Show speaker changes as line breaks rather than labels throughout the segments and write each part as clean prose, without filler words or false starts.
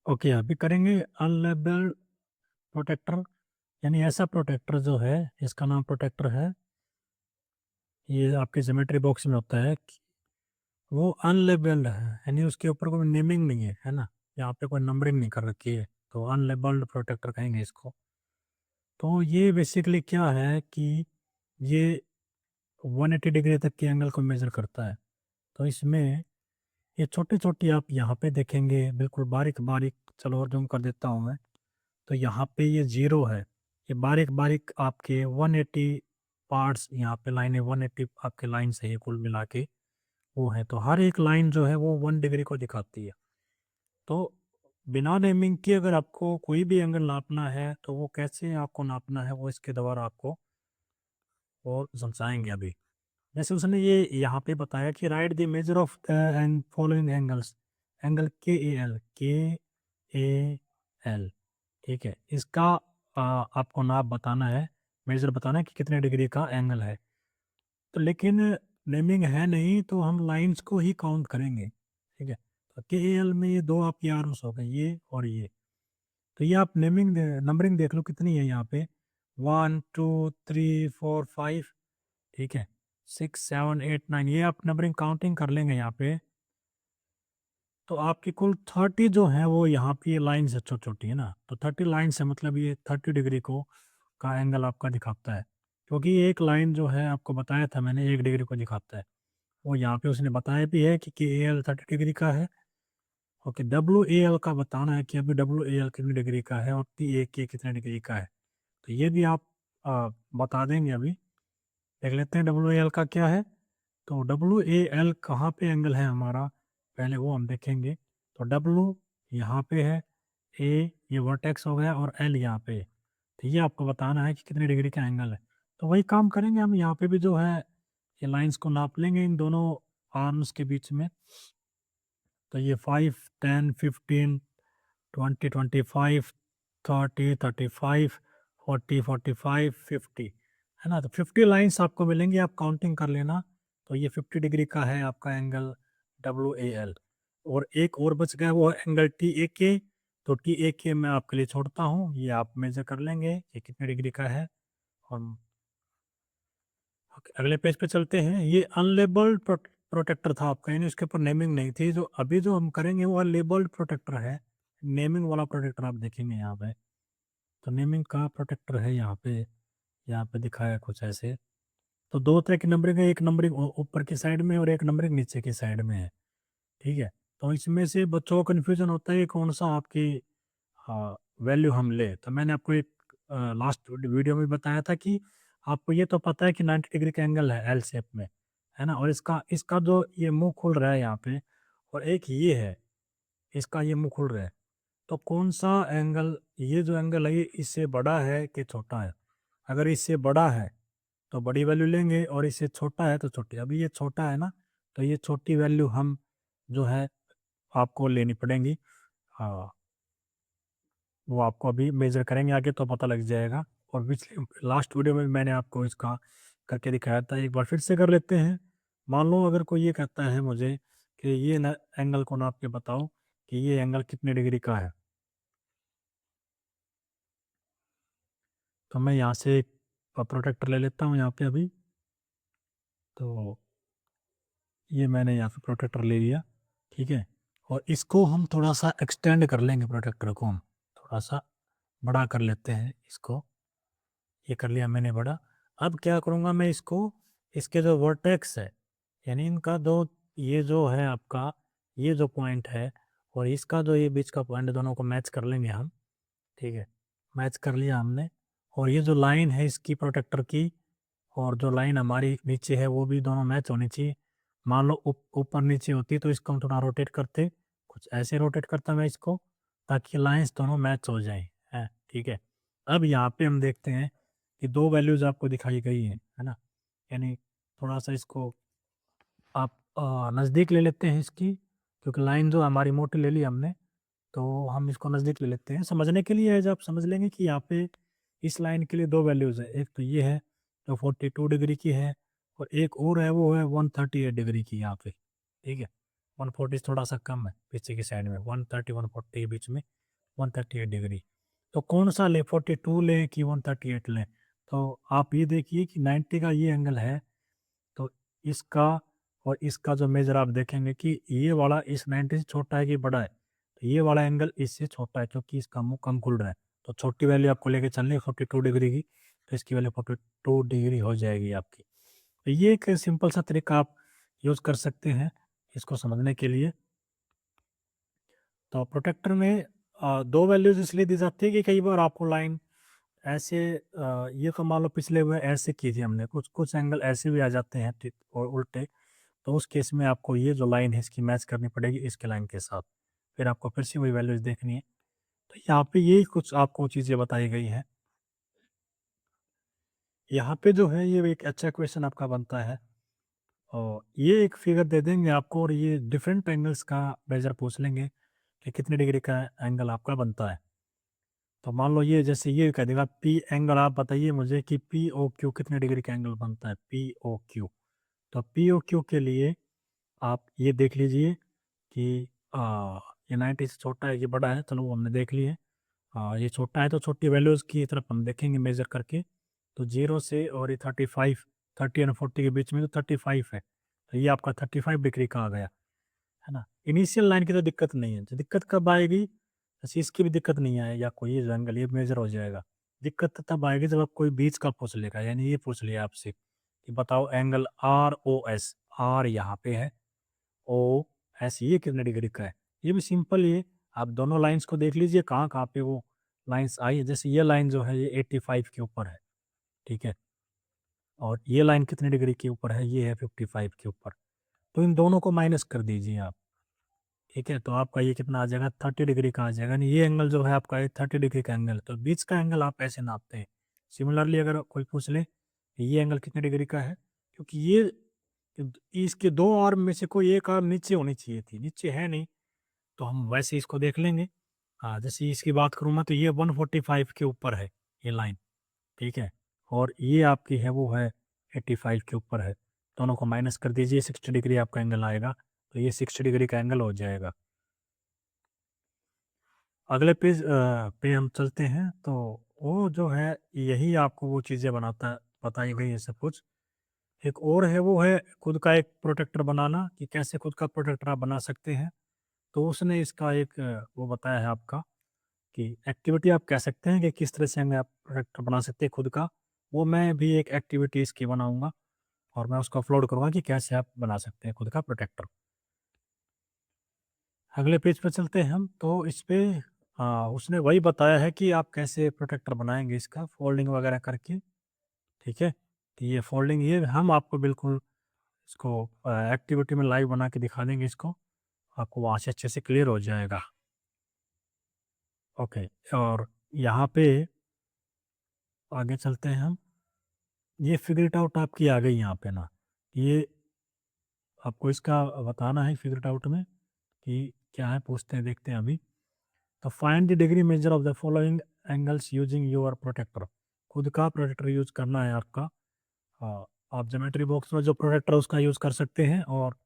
Okay, अभी करेंगे unlabelled protector, यानी ऐसा प्रोटेक्टर जो है, इसका नाम प्रोटेक्टर है, ये आपके ज्योमेट्री बॉक्स में होता है, वो अनलेबल्ड है, यानी उसके ऊपर कोई नेमिंग नहीं है ना, यहाँ पे कोई नंबरिंग नहीं कर रखी है, तो अनलेबल्ड प्रोटेक्टर कहेंगे इसको। तो ये बेसिकली क्या है कि ये 180 डिग्री तक के एंगल को मेजर करता है। तो इसमें ये छोटी छोटी आप यहाँ पे देखेंगे, बिल्कुल बारीक बारीक, चलो और जूम कर देता हूँ मैं। तो यहाँ पे ये जीरो है, ये बारीक बारीक आपके 180 पार्ट्स, यहाँ पे लाइन है 180 आपके लाइन से ही कुल मिला के वो है। तो हर एक लाइन जो है वो 1 डिग्री को दिखाती है। तो बिना नेमिंग के अगर आपको कोई भी एंगल नापना है तो वो कैसे आपको नापना है, वो इसके द्वारा आपको और समझाएंगे अभी। जैसे उसने ये यहाँ पे बताया कि right the measure of and following angles, angle के ए एल, ठीक है, इसका आपको नाप बताना है, मेजर बताना है कि कितने डिग्री का एंगल है। तो लेकिन नेमिंग है नहीं, तो हम लाइंस को ही काउंट करेंगे, ठीक है। तो के एल में ये दो आपकी आर्म्स हो गए, ये और ये। तो ये आप नेमिंग नंबरिंग देख लो कितनी है यहाँ पे, 1 2 3 4 5, ठीक है, 6 7 8 9, ये आप नंबरिंग काउंटिंग कर लेंगे यहाँ पे। तो आपकी कुल 30 जो है वो यहाँ पे ये लाइन से छोटी छोटी है ना, तो 30 लाइन से मतलब ये 30 डिग्री को का एंगल आपका दिखाता है। क्योंकि एक लाइन जो है आपको बताया था मैंने 1 डिग्री को दिखाता है, वो यहाँ पे उसने बताया भी है कि ए एल 30 डिग्री का है। ओके, डब्ल्यू ए एल का बताना है कि अभी डब्ल्यू ए एल कितने डिग्री का है और टी ए के कितने डिग्री का है। तो ये भी आप बता देंगे अभी। देख लेते हैं डब्ल्यू ए एल का क्या है। तो डब्ल्यू ए एल कहाँ पे एंगल है हमारा, पहले वो हम देखेंगे। तो डब्ल्यू यहाँ पे है, ए ये वर्टेक्स हो गया और एल यहाँ पे है। तो ये आपको बताना है कि कितने डिग्री का एंगल है। तो वही काम करेंगे हम, यहाँ पे भी जो है ये लाइंस को नाप लेंगे इन दोनों आर्म्स के बीच में। तो ये 5 10 15 20 25 30 35 40 45 50 है ना। तो 50 लाइंस आपको मिलेंगी, आप काउंटिंग कर लेना। तो ये 50 डिग्री का है आपका एंगल डब्ल्यू ए एल। और एक और बच गया, वो है एंगल टी ए के। तो टी ए के मैं आपके लिए छोड़ता हूँ, ये आप मेजर कर लेंगे ये कितने डिग्री का है। और अगले पेज पे चलते हैं। ये अनलेबल्ड प्रोटेक्टर था आपका, यानी उसके ऊपर नेमिंग नहीं थी। जो अभी जो हम करेंगे वो लेबल्ड प्रोटेक्टर है, नेमिंग वाला प्रोटेक्टर आप देखेंगे यहाँ पे। तो नेमिंग का प्रोटेक्टर है यहाँ पे दिखाया कुछ ऐसे। तो दो तरह की नंबरिंग है, एक नंबरिंग ऊपर की साइड में और एक नंबरिंग नीचे की साइड में है, ठीक है। तो इसमें से बच्चों को कन्फ्यूजन होता है कि कौन सा आपकी वैल्यू हम ले। तो मैंने आपको एक लास्ट वीडियो में बताया था कि आपको ये तो पता है कि 90 डिग्री का एंगल है एल शेप में, है ना। और इसका इसका जो ये मुंह खुल रहा है यहाँ पे, और एक ये है, इसका ये मुंह खुल रहा है। तो कौन सा एंगल, ये जो एंगल है ये इससे बड़ा है कि छोटा है। अगर इससे बड़ा है तो बड़ी वैल्यू लेंगे, और इससे छोटा है तो छोटी। अभी ये छोटा है ना, तो ये छोटी वैल्यू हम जो है आपको लेनी पड़ेंगी। हाँ, वो आपको अभी मेजर करेंगे आगे तो पता लग जाएगा। और पिछले लास्ट वीडियो में मैंने आपको इसका करके दिखाया था, एक बार फिर से कर लेते हैं। मान लो अगर कोई ये कहता है मुझे कि ये ना एंगल को नाप के बताओ कि ये एंगल कितने डिग्री का है। तो मैं यहाँ से एक प्रोटेक्टर ले लेता हूँ यहाँ पे अभी। तो ये मैंने यहाँ पे प्रोटेक्टर ले लिया, ठीक है। और इसको हम थोड़ा सा एक्सटेंड कर लेंगे, प्रोटेक्टर को हम थोड़ा सा बड़ा कर लेते हैं इसको। ये कर लिया मैंने बड़ा। अब क्या करूँगा मैं इसको, इसके जो वर्टेक्स है, यानी इनका दो, ये जो है आपका ये जो पॉइंट है और इसका जो ये बीच का पॉइंट, दोनों को मैच कर लेंगे हम, ठीक है। मैच कर लिया हमने। और ये जो लाइन है इसकी प्रोटेक्टर की, और जो लाइन हमारी नीचे है वो भी दोनों मैच होनी चाहिए। मान लो ऊपर नीचे होती तो इसको हम थोड़ा रोटेट करते, कुछ ऐसे रोटेट करता मैं इसको, ताकि लाइंस दोनों मैच हो जाएं, है ठीक है। अब यहाँ पे हम देखते हैं कि दो वैल्यूज आपको दिखाई गई है ना। यानी थोड़ा सा इसको आप नज़दीक ले लेते हैं इसकी, क्योंकि लाइन जो हमारी मोटी ले ली हमने, तो हम इसको नज़दीक ले लेते हैं समझने के लिए। एज आप समझ लेंगे कि यहाँ पे इस लाइन के लिए दो वैल्यूज़ है, एक तो ये है जो 42 डिग्री की है, और एक और है वो है 138 डिग्री की यहाँ पे, ठीक है। 140 थोड़ा सा कम है पीछे की साइड में, 130 140 के बीच में 138 डिग्री। तो कौन सा ले, 42 लें कि 138 लें? तो आप ये देखिए कि 90 का ये एंगल है, तो इसका और इसका जो मेजर आप देखेंगे कि ये वाला इस 90 से छोटा है कि बड़ा है, तो ये वाला एंगल इससे छोटा है क्योंकि इसका मुंह कम खुल रहा है। तो छोटी वैल्यू आपको लेके चलनी है 42 डिग्री की, तो इसकी वैल्यू 42 डिग्री हो जाएगी आपकी। तो ये एक सिंपल सा तरीका आप यूज़ कर सकते हैं इसको समझने के लिए। तो प्रोटेक्टर में दो वैल्यूज इसलिए दी जाती है कि कई बार आपको लाइन ऐसे ये तो मान लो पिछले हुए ऐसे की थी हमने, कुछ कुछ एंगल ऐसे भी आ जाते हैं ठीक और उल्टे, तो उस केस में आपको ये जो लाइन है इसकी मैच करनी पड़ेगी इसके लाइन के साथ, फिर आपको फिर से वही वैल्यूज देखनी है। तो यहाँ पे यही कुछ आपको चीज़ें बताई गई हैं। यहाँ पे जो है ये एक अच्छा क्वेश्चन आपका बनता है, और ये एक फिगर दे देंगे आपको और ये डिफरेंट एंगल्स का मेजर पूछ लेंगे कि कितने डिग्री का एंगल आपका बनता है। तो मान लो ये जैसे ये कह देगा पी एंगल, आप बताइए मुझे कि पी ओ क्यू कितने डिग्री का एंगल बनता है, पी ओ क्यू। तो पी ओ क्यू के लिए आप ये देख लीजिए कि ये 90 से छोटा है कि बड़ा है, चलो वो हमने देख लिए। ये छोटा है तो छोटी वैल्यूज़ की तरफ हम देखेंगे मेजर करके। तो 0 से और ये 35, 30 एंड 40 के बीच में तो 35 है, तो ये आपका 35 डिग्री का आ गया, है ना। इनिशियल लाइन की तो दिक्कत नहीं है, तो दिक्कत कब आएगी, जैसे इसकी भी दिक्कत नहीं आए या कोई एंगल ये मेजर हो जाएगा। दिक्कत तब आएगी जब आप कोई बीच का पूछ लेगा, यानी ये पूछ लिया आपसे कि बताओ angle R O S, R यहाँ पे है, ओ एस ये कितने डिग्री का है। ये भी सिंपल, ये आप दोनों लाइंस को देख लीजिए कहाँ कहाँ पे वो लाइंस आई है। जैसे ये लाइन जो है ये 85 के ऊपर है, ठीक है, और ये लाइन कितने डिग्री के ऊपर है, ये है 55 के ऊपर। तो इन दोनों को माइनस कर दीजिए आप, ठीक है, तो आपका ये कितना आ जाएगा, 30 डिग्री का आ जाएगा। यानी ये एंगल जो है आपका ये 30 डिग्री का एंगल है। तो बीच का एंगल आप ऐसे नापते हैं। सिमिलरली अगर कोई पूछ ले कि ये एंगल कितने डिग्री का है, क्योंकि ये इसके दो आर्म में से कोई एक आर्म नीचे होनी चाहिए थी, नीचे है नहीं, तो हम वैसे इसको देख लेंगे। हाँ, जैसे इसकी बात करूँ मैं तो ये 145 के ऊपर है ये लाइन, ठीक है, और ये आपकी है वो है 85 के ऊपर है। दोनों को माइनस कर दीजिए, 60 डिग्री आपका एंगल आएगा, तो ये 60 डिग्री का एंगल हो जाएगा। अगले पेज पे हम चलते हैं, तो वो जो है यही आपको वो चीज़ें बनाता बताई गई है सब कुछ। एक और है वो है खुद का एक प्रोटेक्टर बनाना, कि कैसे खुद का प्रोटेक्टर आप बना सकते हैं। तो उसने इसका एक वो बताया है आपका कि एक्टिविटी आप कह सकते हैं कि किस तरह से हमें आप प्रोटेक्टर बना सकते हैं खुद का। वो मैं भी एक एक्टिविटी इसकी बनाऊंगा और मैं उसको अपलोड करूँगा कि कैसे आप बना सकते हैं खुद का प्रोटेक्टर। अगले पेज पे चलते हैं हम, तो इस पे उसने वही बताया है कि आप कैसे प्रोटेक्टर बनाएंगे इसका फोल्डिंग वगैरह करके, ठीक है, कि ये फोल्डिंग ये हम आपको बिल्कुल इसको एक्टिविटी में लाइव बना के दिखा देंगे इसको, आपको वहाँ से अच्छे से क्लियर हो जाएगा। ओके, और यहाँ पे आगे चलते हैं हम। ये फिगर इट आउट आपकी आ गई यहाँ पे ना, ये आपको इसका बताना है फिगर इट आउट में कि क्या है, पूछते हैं देखते हैं अभी। तो find the degree measure of the following angles using your protractor. खुद का प्रोटेक्टर यूज करना है आपका। आप ज्योमेट्री बॉक्स में जो प्रोटेक्टर उसका यूज कर सकते हैं और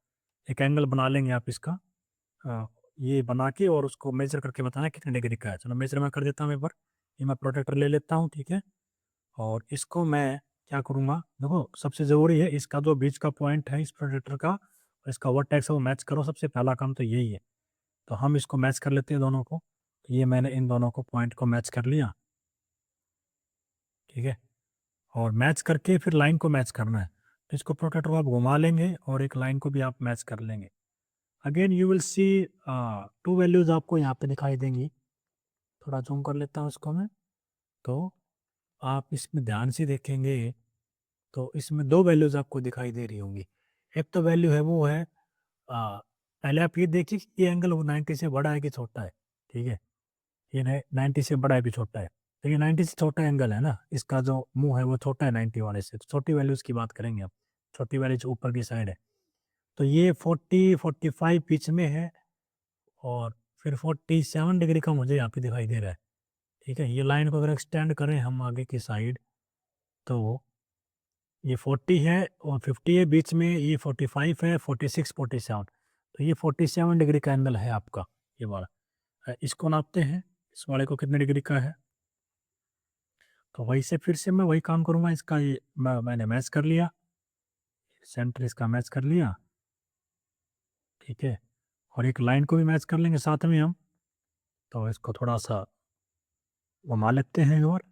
एक एंगल बना लेंगे आप इसका, ये बना के और उसको मेजर करके बताना है कितने डिग्री का है। चलो मेजर मैं कर देता हूँ एक बार। ये मैं प्रोटेक्टर ले लेता हूँ, ठीक है, और इसको मैं क्या करूँगा, देखो सबसे ज़रूरी है इसका जो बीच का पॉइंट है इस प्रोजेक्टर का और इसका वर्टेक्स है वो मैच करो, सबसे पहला काम तो यही है। तो हम इसको मैच कर लेते हैं दोनों को। तो ये मैंने इन दोनों को पॉइंट को मैच कर लिया, ठीक है, और मैच करके फिर लाइन को मैच करना है। तो इसको प्रोटेक्टर को आप घुमा लेंगे और एक लाइन को भी आप मैच कर लेंगे। Again you will see two values आपको यहाँ पे दिखाई देंगी। थोड़ा जूम कर लेता हूँ इसको मैं। तो आप इसमें ध्यान से देखेंगे तो इसमें दो वैल्यूज़ आपको दिखाई दे रही होंगी। एक तो वैल्यू है वो है पहले आप ये देखिए कि ये एंगल वो 90 से बड़ा है कि छोटा है, ठीक है, ये 90 से बड़ा है कि छोटा है। तो ये 90 से छोटा एंगल है ना, इसका जो मुंह है वो छोटा है 90 वाले से, तो छोटी वैल्यूज़ की बात करेंगे अब। छोटी वैल्यू जो ऊपर की साइड है, तो ये 40-45 बीच में है, और फिर 47 डिग्री का मुझे यहाँ पे दिखाई दे रहा है, ठीक है। ये लाइन को अगर एक्सटेंड करें हम आगे की साइड, तो ये 40 है और 50 है बीच में, ये 45 है, 46, 47, तो ये 47 डिग्री का एंगल है आपका ये वाला। इसको नापते हैं। इस वाले को कितने डिग्री का है। तो वही से फिर से मैं वही काम करूँगा, इसका ये मैंने मैच कर लिया, सेंटर इसका मैच कर लिया, ठीक है। और एक लाइन को भी मैच कर लेंगे साथ में हम। तो इसको थोड़ा-सा घुमा लेते हैं और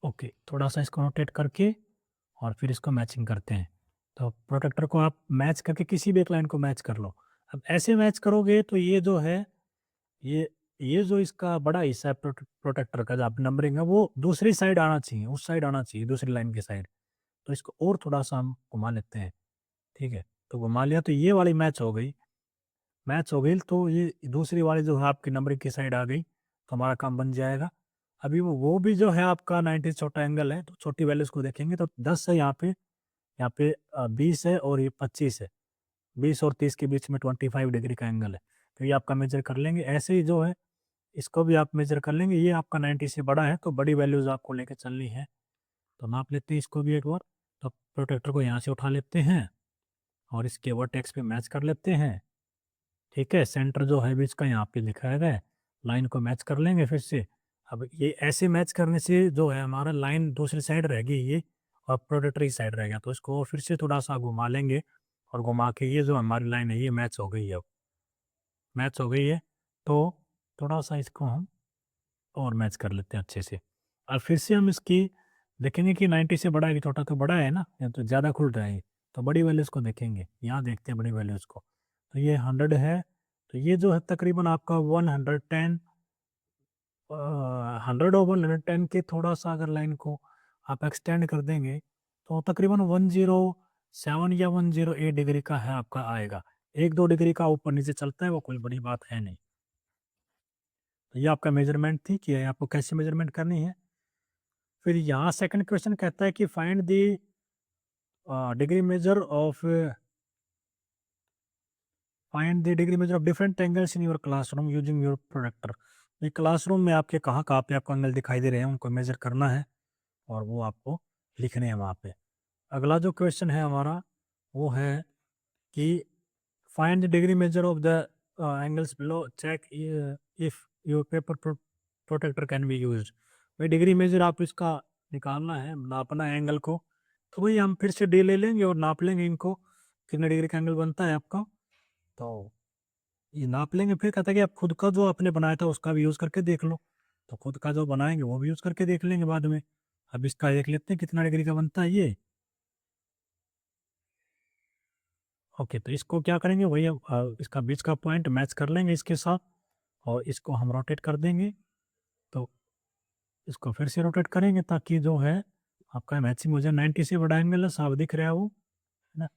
ओके, थोड़ा-सा इसको रोटेट करके और फिर इसको मैचिंग करते हैं। तो प्रोटेक्टर को आप मैच करके किसी भी एक लाइन को मैच कर लो। अब ऐसे मैच करोगे तो ये जो है, ये ये जो इसका बड़ा हिस्सा है प्रोटेक्टर का, जहाँ पे नंबरिंग है, वो दूसरी साइड आना चाहिए, उस साइड आना चाहिए, दूसरी लाइन की साइड। तो इसको और थोड़ा-सा हम घुमा लेते हैं, ठीक है। तो घुमा लिया तो ये वाली मैच हो गई। मैच हो गई तो ये दूसरी वाली जो है आपकी नंबरिंग की साइड आ गई, तो हमारा काम बन जाएगा। अभी वो भी जो है आपका 90 छोटा एंगल है, तो छोटी वैल्यूज़ को देखेंगे तो 10 है यहाँ पे 20 है और ये 25 है। 20 और 30 के बीच में 25 डिग्री का एंगल है। तो ये आपका मेज़र कर लेंगे। ऐसे ही जो है इसको भी आप मेज़र कर लेंगे। ये आपका 90 से बड़ा है तो बड़ी वैल्यूज़ आपको लेके चलनी है। तो नाप लेते हैं इसको भी एक बार। तो प्रोटेक्टर को यहाँ से उठा लेते हैं और इसके वर्टेक्स पे मैच कर लेते हैं। ठीक है, सेंटर जो है बीच का यहाँ पे दिखाया गया है, लाइन को मैच कर लेंगे फिर से। अब ये ऐसे मैच करने से जो है हमारा लाइन दूसरी साइड रहेगी ये, और प्रोटेक्टर इस साइड रहेगा। तो इसको फिर से थोड़ा-सा घुमा लेंगे और घुमा के ये जो हमारी लाइन है ये मैच हो गई है अब, मैच हो गई है। तो थोड़ा-सा इसको हम और मैच कर लेते हैं अच्छे से। और फिर से हम इसकी देखेंगे कि 90 से बड़ा है कि छोटा, तो बड़ा है ना, या तो ज़्यादा खुल रहा है ये, तो बड़ी वैल्यूज़ को देखेंगे। यहाँ देखते हैं बड़ी वैल्यूज़ को। तो ये 100 है, तो ये जो है तकरीबन आपका 110 100 और 110 के थोड़ा-सा अगर लाइन को आप एक्सटेंड कर देंगे, तो तकरीबन 107 या 108 डिग्री का है आपका आएगा। 1-2 डिग्री का ऊपर-नीचे चलता है, वो कोई बड़ी बात है नहीं। तो ये आपका मेज़रमेंट थी कि आपको कैसे मेज़रमेंट करनी है। फिर यहाँ सेकंड क्वेश्चन कहता है कि find the degree measure of find the degree measure of different angles in your classroom using your projector. ये क्लासरूम में आपके कहाँ-कहाँ पे आपको एंगल दिखाई दे रहे हैं, उनको मेजर करना है और वो आपको लिखने हैं वहाँ पे। अगला जो क्वेश्चन है हमारा वो है कि find the degree measure of the angles below, check if your paper protractor can be used. भाई डिग्री मेजर आप इसका निकालना है, नापना है एंगल को। तो वही हम फिर से डी ले लेंगे और नाप लेंगे इनको, कितने डिग्री का एंगल बनता है आपका। तो ये नाप लेंगे, फिर कहता है कि आप खुद का जो आपने बनाया था उसका भी यूज़ करके देख लो। तो खुद का जो बनाएँगे वो भी यूज़ करके देख लेंगे बाद में। अब इसका देख लेते हैं कितना डिग्री का बनता है ये। ओके, तो इसको क्या करेंगे, वही इसका बीच का पॉइंट मैच कर लेंगे इसके साथ और इसको हम रोटेट कर देंगे। तो इसको फिर से रोटेट करेंगे ताकि जो है आपका मैचिंग हो जाए। 90 से बड़ा एंगल है, साफ दिख रहा है वो, है ना?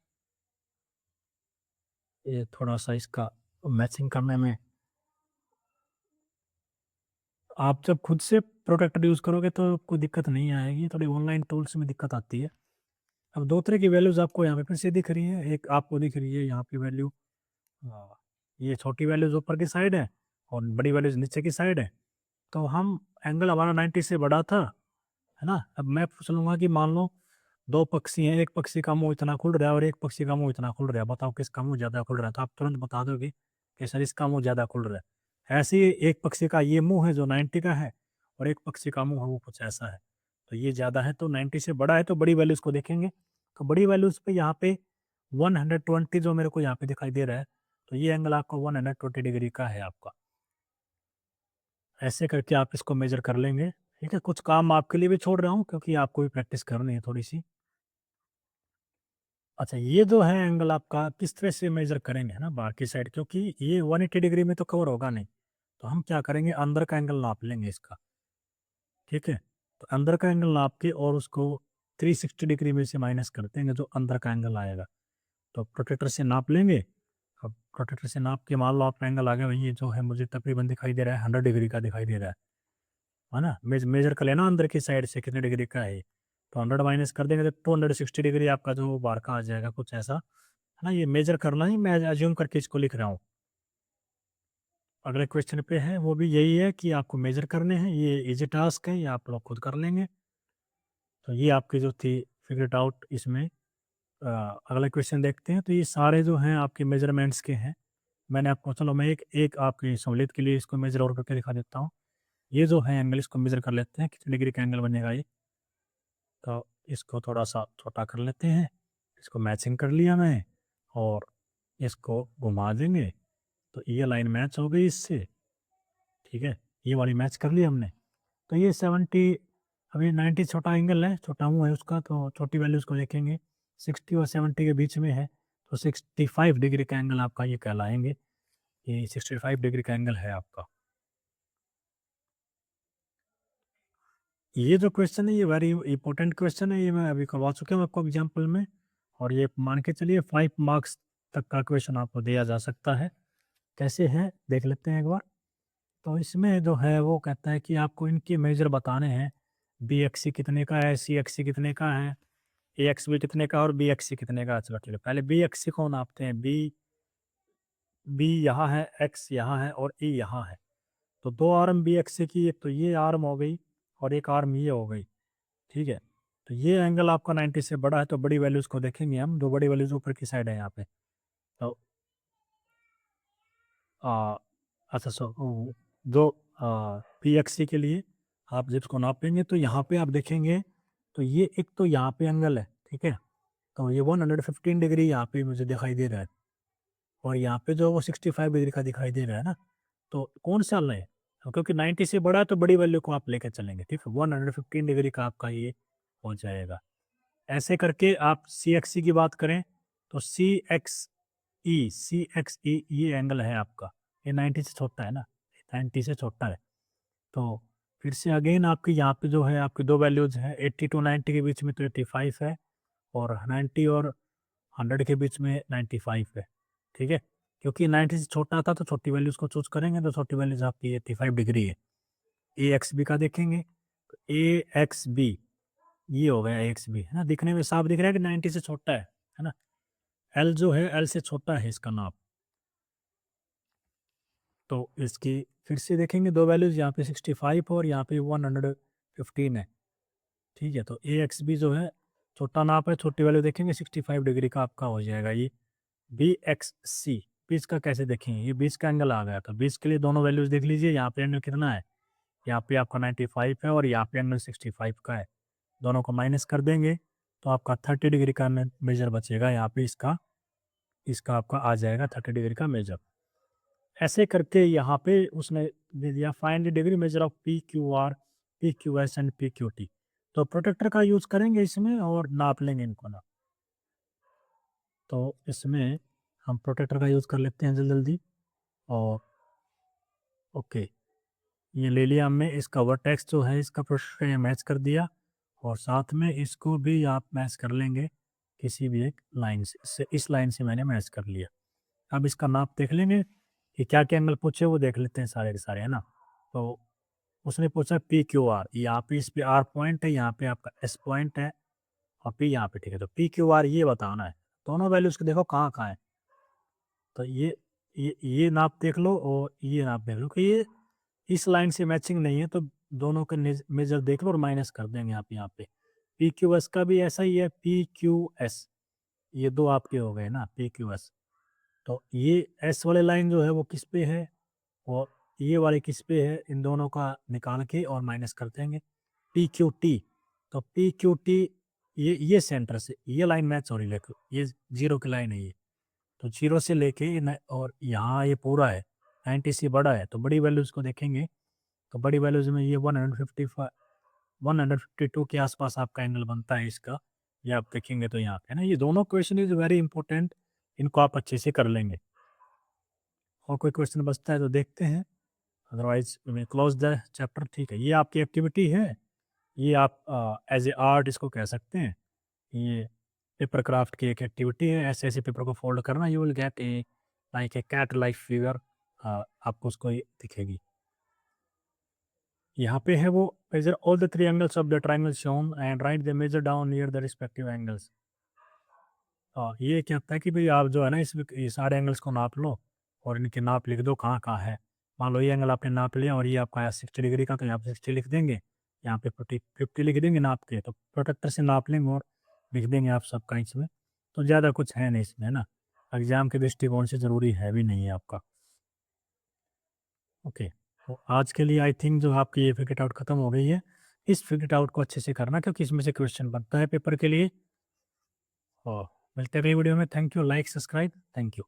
ये थोड़ा-सा इसका मैचिंग करने में आप जब खुद से प्रोटेक्टर यूज़ करोगे तो कोई दिक्कत नहीं आएगी, थोड़ी ऑनलाइन टूल्स में दिक्कत आती है। अब 2 तरह की वैल्यूज़ आपको यहाँ पे फिर से दिख रही है, एक आपको दिख रही है यहाँ पे वैल्यू, ये छोटी वैल्यूज़ ऊपर की साइड है और बड़ी वैल्यूज़ नीचे की साइड है। तो हम एंगल हमारा 90 से बड़ा था, है ना? अब मैं पूछ लूँगा कि मान लो 2 पक्षी हैं, एक पक्षी का मुँह इतना खुल रहा है और एक पक्षी का मुँह इतना खुल रहा है, बताओ किसका मुँह ज़्यादा खुल रहा है? तो आप तुरंत बता दोगे कि सर इसका मुँह ज़्यादा खुल रहा है। ऐसे ही एक पक्षी का ये मुँह है जो 90 का है और एक पक्षी का मुँह है वो कुछ ऐसा है। तो ये ज़्यादा है, तो 90 से बड़ा है तो बड़ी वैल्यूज़ को देखेंगे। तो बड़ी वैल्यूज़ पे यहाँ पे 120 जो मेरे को यहाँ पे दिखाई दे रहा है, तो ये एंगल आपका 120 डिग्री का है आपका। ऐसे करके आप इसको मेज़र कर लेंगे, ठीक है? कुछ काम आपके लिए भी छोड़ रहा हूँ क्योंकि आपको भी प्रैक्टिस करनी है थोड़ी-सी। अच्छा, ये जो है एंगल आपका किस तरह से मेज़र करेंगे, है ना, बाहर की साइड, क्योंकि ये 180 डिग्री में तो कवर होगा नहीं। तो हम क्या करेंगे, अंदर का एंगल नाप लेंगे इसका, ठीक है? तो अंदर का एंगल नाप के और उसको 360 डिग्री में से माइनस कर देंगे जो अंदर का एंगल आएगा। तो प्रोट्रैक्टर से नाप लेंगे। अब प्रोट्रैक्टर से नाप के मान लो आपका एंगल आ गया, ये जो है मुझे तकरीबन दिखाई दे रहा है 100 डिग्री का दिखाई दे रहा है ना? मेज़र कर लेना अंदर की साइड से कितने डिग्री का है ये। तो 100 माइनस कर देंगे तो 260 डिग्री आपका जो बाहर का आ जाएगा कुछ ऐसा, है ना? ये मेज़र करना ही, मैं अज़्यूम करके इसको लिख रहा हूँ। अगले क्वेश्चन पे है वो भी यही है कि आपको मेज़र करने हैं, ये ईज़ी टास्क है, ये आप लोग खुद कर लेंगे। तो ये आपकी जो थी फिगर इट आउट इसमें। अगला क्वेश्चन देखते हैं। तो ये सारे जो हैं आपके मेज़रमेंट्स के हैं। मैंने आपको, चलो मैं एक एक आपकी सहूलियत के लिए इसको मेजर और करके दिखा देता हूँ। ये जो है एंगल, इसको मेजर कर लेते हैं, कितने डिग्री का एंगल बनेगा ये। तो इसको थोड़ा सा छोटा कर लेते हैं, इसको मैचिंग कर लिया मैं, और इसको घुमा देंगे तो ये लाइन मैच हो गई इससे, ठीक है, ये वाली मैच कर ली हमने। तो ये 70, अभी 90 छोटा एंगल है, छोटा मुँह है उसका, तो छोटी वैल्यू उसको देखेंगे, 60 और 70 के बीच में है, तो 65 डिग्री का एंगल आपका ये कहलाएंगे, ये 65 डिग्री का एंगल है आपका। ये जो क्वेश्चन है ये वेरी इंपॉर्टेंट क्वेश्चन है, ये मैं अभी करवा चुका हूँ आपको एग्जाम्पल में, और ये मान के चलिए 5 मार्क्स तक का क्वेश्चन आपको दिया जा सकता है। कैसे है देख लेते हैं एक बार। तो इसमें जो है वो कहता है कि आपको इनके मेजर बताने हैं, बी एक्सी कितने का है, सी एक्सी कितने का है, ए एक्स बी कितने का और बी एक्सी कितने का। चलो ठीक है, पहले बी एक्सी को नापते हैं। बी बी यहाँ है, एक्स यहाँ है और ई यहाँ है। तो दो आर्म बी एक्सी की, एक तो ये आर्म हो गई और एक आर्म ये हो गई, ठीक है। तो ये एंगल आपका 90 से बड़ा है, तो बड़ी वैल्यूज को देखेंगे हम, दो बड़ी वैल्यूज ऊपर की साइड है यहाँ पे। तो अच्छा, जो पी एक्स सी के लिए आप जब इसको नापेंगे तो यहाँ पे आप देखेंगे, तो ये एक तो यहाँ पे एंगल है, ठीक है, तो ये 115 डिग्री यहाँ पे मुझे दिखाई दे रहा है, और यहाँ पे जो वो 65 डिग्री का दिखाई दे रहा है ना, तो कौन सा लें, क्योंकि 90 से बड़ा है तो बड़ी वैल्यू को आप लेकर चलेंगे, ठीक है, 115 डिग्री का आपका ये हो जाएगा। ऐसे करके आप सी एक्स सी की बात करें तो सी एक्स ई ये एंगल है आपका, ये 90 से छोटा है ना, 90 से छोटा है। तो फिर से अगेन आपकी यहाँ पे जो है आपकी दो वैल्यूज है, 80 टू 90 के बीच में तो 85 है, और 90 और 100 के बीच में 95 है, ठीक है। क्योंकि 90 से छोटा था तो छोटी वैल्यूज को चूज करेंगे, तो छोटी वैल्यूज आपकी 85 डिग्री है। ए एक्स बी का देखेंगे, तो ए एक्स बी ये हो गया, ए एक्स बी है ना, दिखने में साफ दिख रहा है कि 90 से छोटा है ना। एल जो है, एल से छोटा है इसका नाप। तो इसकी फिर से देखेंगे दो वैल्यूज, यहाँ पे 65 और यहाँ पे 115 है, ठीक है। तो ए एक्स बी जो है छोटा नाप है, छोटी वैल्यू देखेंगे 65 डिग्री का आपका हो जाएगा ये। बी एक्स सी, बीच का कैसे देखेंगे, ये बीच का एंगल आ गया, तो बीच के लिए दोनों वैल्यूज देख लीजिए, यहाँ पे एंगल कितना है, यहाँ पे आपका 95 है और यहाँ पे एंगल 65 का है, दोनों को माइनस कर देंगे तो आपका 30 डिग्री का मेजर बचेगा यहाँ पे, इसका इसका आपका आ जाएगा 30 डिग्री का मेजर। ऐसे करके यहाँ पे उसने दे दिया, find the degree measure of P Q R, P Q S and P Q T. तो प्रोटेक्टर का यूज करेंगे इसमें और नाप लेंगे इनको ना। तो इसमें हम प्रोटेक्टर का यूज कर लेते हैं जल्दी जल्दी, और ओके, ये ले लिया हमने, इसका वर्टेक्स जो है इसका प्रोटेक्टर मैच कर दिया, और साथ में इसको भी आप मैच कर लेंगे किसी भी एक लाइन से, इस लाइन से मैंने मैच कर लिया। अब इसका नाप देख लेंगे कि क्या क्या एंगल पूछे, वो देख लेते हैं सारे के सारे, है ना। तो उसने पूछा पी क्यू आर, यहाँ पे इस पे आर पॉइंट है, यहाँ पे आपका एस पॉइंट है, और पी यहाँ पे, ठीक है। तो पी क्यू आर ये बताना है, दोनों वैल्यूज को देखो कहाँ कहाँ है। तो ये नाप देख लो और ये नाप देख लो कि ये इस लाइन से मैचिंग नहीं है, तो दोनों के मेजर देख लो और माइनस कर देंगे आप यहाँ पे। पी क्यू एस का भी ऐसा ही है, पी क्यू एस, ये दो आपके हो गए ना, पी क्यू एस। तो ये एस वाले लाइन जो है वो किस पे है और ये वाले किस पे है, इन दोनों का निकाल के और माइनस कर देंगे। पी क्यू टी, तो पी क्यू टी ये सेंटर से ये लाइन मैच हो रही है, ये जीरो की लाइन है ये, तो जीरो से लेके और यहाँ ये पूरा है 90 से बड़ा है, तो बड़ी वैल्यूज को देखेंगे, तो बड़ी वैल्यूज में ये 155 152 के आसपास आपका एंगल बनता है इसका, ये आप देखेंगे तो यहाँ पे ना, ये दोनों क्वेश्चन इज वेरी इंपॉर्टेंट, इनको आप अच्छे से कर लेंगे। और कोई क्वेश्चन बचता है तो देखते हैं, otherwise we close the chapter, ठीक है। ये आपकी एक्टिविटी है, ये आप एज ए आर्ट इसको कह सकते हैं, ये पेपर क्राफ्ट की एक एक्टिविटी है, ऐसे ऐसे पेपर को फोल्ड करना, you will get a like a cat like figure, आपको उसको ये दिखेगी। यहाँ पे है वो, measure all the three angles of the triangle shown and write the measure down near the respective angles. ये क्या होता है कि भाई आप जो है ना इस ये सारे एंगल्स को नाप लो और इनके नाप लिख दो कहाँ कहाँ है। मान लो ये एंगल आपने नाप लिया और ये आपका है 60 डिग्री का, तो यहाँ पे 60 लिख देंगे, यहाँ पे 50 लिख देंगे नाप के, तो प्रोटेक्टर से नाप लेंगे और लिख देंगे आप सबका इसमें, तो ज़्यादा कुछ है नहीं इसमें, है ना। एग्ज़ाम के दृष्टिकोण से ज़रूरी है भी नहीं है आपका। ओके, तो आज के लिए आई थिंक जो आपकी ये फिगर आउट ख़त्म हो गई है। इस फिगर आउट को अच्छे से करना क्योंकि इसमें से क्वेश्चन बनता है पेपर के लिए। और मिलते हैं अगली वीडियो में। Thank you, like, subscribe, thank you.